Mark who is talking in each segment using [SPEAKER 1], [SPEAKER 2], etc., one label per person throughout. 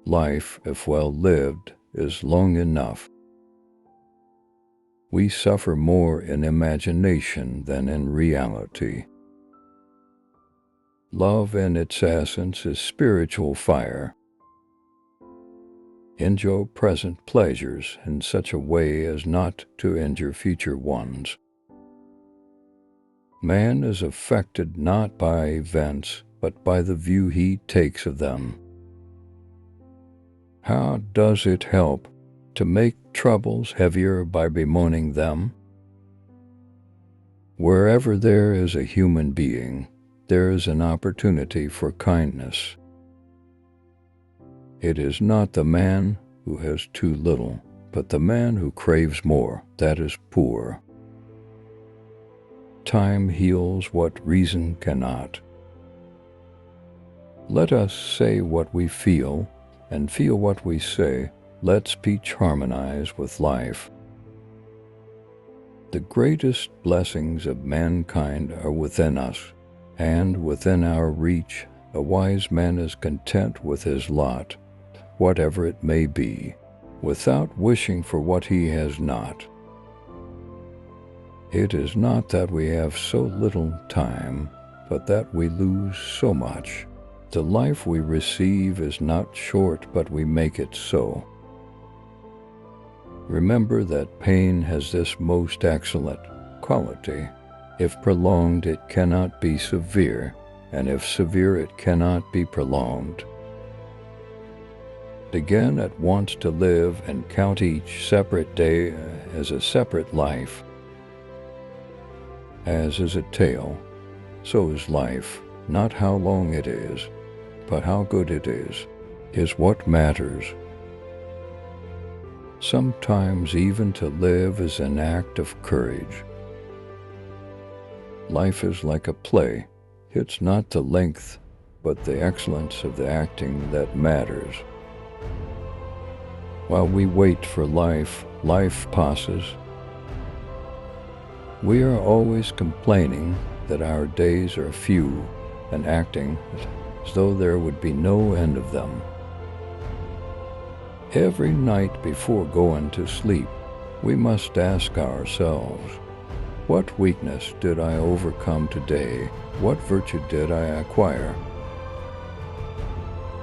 [SPEAKER 1] Life, if well lived, is long enough. We suffer more in imagination than in reality. Love in its essence is spiritual fire. Enjoy present pleasures in such a way as not to injure future ones. Man is affected not by events, but by the view he takes of them. How does it help to make troubles heavier by bemoaning them? Wherever there is a human being, there is an opportunity for kindness. It is not the man who has too little, but the man who craves more that is poor. Time heals what reason cannot. Let us say what we feel, and feel what we say. Let speech harmonize with life. The greatest blessings of mankind are within us, and within our reach. A wise man is content with his lot, whatever it may be, without wishing for what he has not. It is not that we have so little time, but that we lose so much. The life we receive is not short, but we make it so. Remember that pain has this most excellent quality. If prolonged, it cannot be severe, and if severe, it cannot be prolonged. Begin at once to live and count each separate day as a separate life. As is a tale, so is life. Not how long it is, but how good it is what matters. Sometimes even to live is an act of courage. Life is like a play. It's not the length, but the excellence of the acting that matters. While we wait for life, life passes. We are always complaining that our days are few and acting as though there would be no end of them. Every night before going to sleep, we must ask ourselves, what weakness did I overcome today? What virtue did I acquire?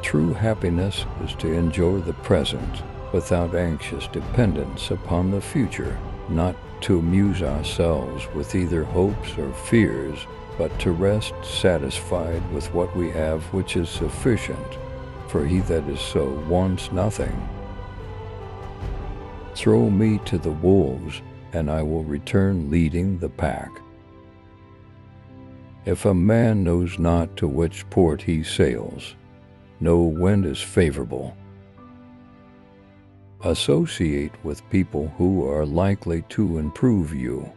[SPEAKER 1] True happiness is to enjoy the present without anxious dependence upon the future, not to amuse ourselves with either hopes or fears, but to rest satisfied with what we have, which is sufficient, for he that is so wants nothing. Throw me to the wolves, and I will return leading the pack. If a man knows not to which port he sails, no wind is favorable. Associate with people who are likely to improve you.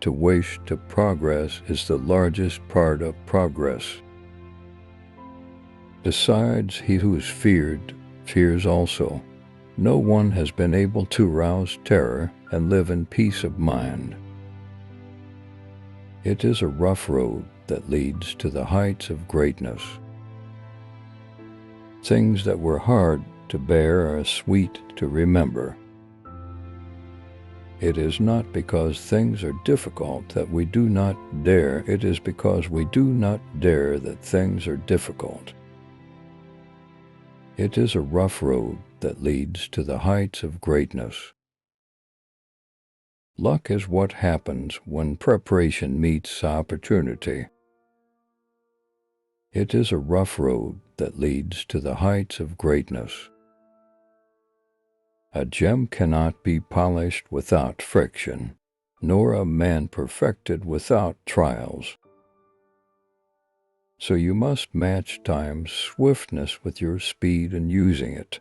[SPEAKER 1] To wish to progress is the largest part of progress. Besides, he who is feared fears also. No one has been able to rouse terror and live in peace of mind. It is a rough road that leads to the heights of greatness. Things that were hard to bear are sweet to remember. It is not because things are difficult that we do not dare. It is because we do not dare that things are difficult. It is a rough road that leads to the heights of greatness. Luck is what happens when preparation meets opportunity. It is a rough road that leads to the heights of greatness. A gem cannot be polished without friction, nor a man perfected without trials. So you must match time's swiftness with your speed in using it,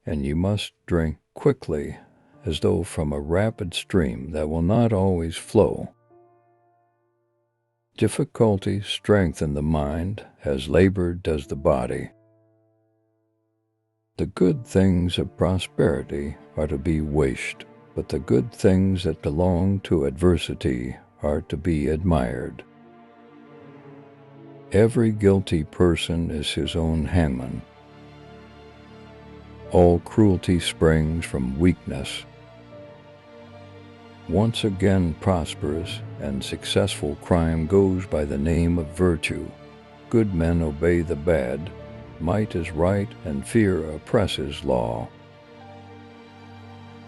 [SPEAKER 1] and you must drink quickly as though from a rapid stream that will not always flow. Difficulties strengthen the mind as labor does the body. The good things of prosperity are to be wished, but the good things that belong to adversity are to be admired. Every guilty person is his own hangman. All cruelty springs from weakness. Once again prosperous and successful crime goes by the name of virtue. Good men obey the bad, might is right, and fear oppresses law.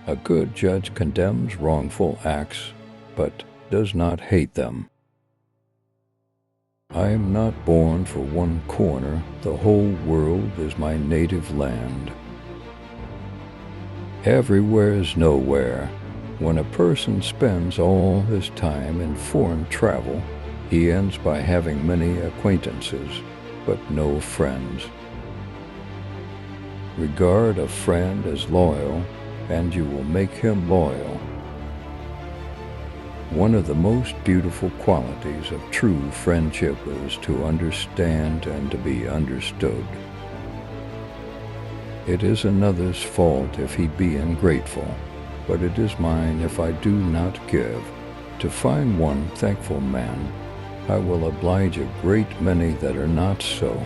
[SPEAKER 1] A good judge condemns wrongful acts, but does not hate them. I am not born for one corner, the whole world is my native land. Everywhere is nowhere. When a person spends all his time in foreign travel, he ends by having many acquaintances, but no friends. Regard a friend as loyal, and you will make him loyal. One of the most beautiful qualities of true friendship is to understand and to be understood. It is another's fault if he be ungrateful, but it is mine if I do not give. To find one thankful man, I will oblige a great many that are not so.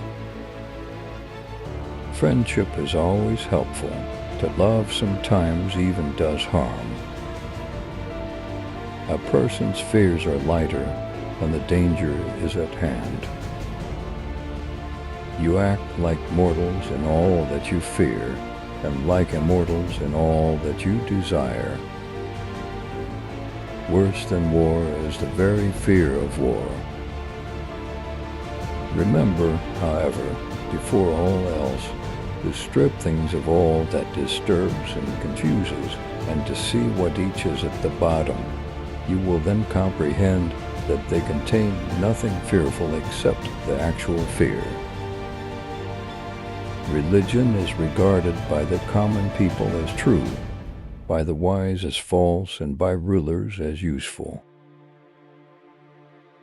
[SPEAKER 1] Friendship is always helpful. To love sometimes even does harm. A person's fears are lighter when the danger is at hand. You act like mortals in all that you fear, and like immortals in all that you desire. Worse than war is the very fear of war. Remember, however, before all else, to strip things of all that disturbs and confuses, and to see what each is at the bottom. You will then comprehend that they contain nothing fearful except the actual fear. Religion is regarded by the common people as true, by the wise as false, and by rulers as useful.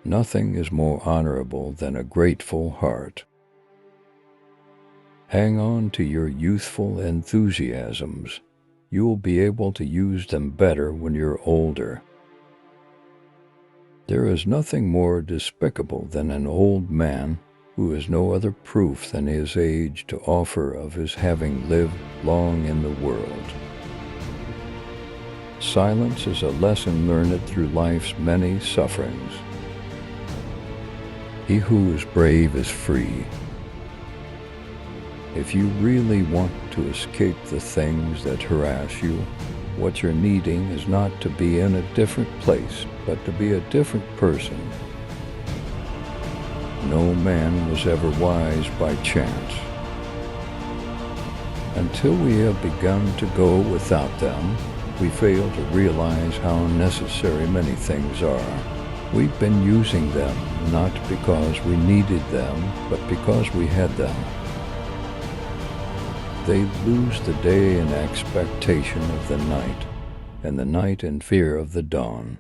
[SPEAKER 1] Nothing is more honorable than a grateful heart. Hang on to your youthful enthusiasms. You will be able to use them better when you're older. There is nothing more despicable than an old man who has no other proof than his age to offer of his having lived long in the world. Silence is a lesson learned through life's many sufferings. He who is brave is free. If you really want to escape the things that harass you, what you're needing is not to be in a different place, but to be a different person. No man was ever wise by chance. Until we have begun to go without them, we fail to realize how necessary many things are. We've been using them not because we needed them, but because we had them. They lose the day in expectation of the night, and the night in fear of the dawn.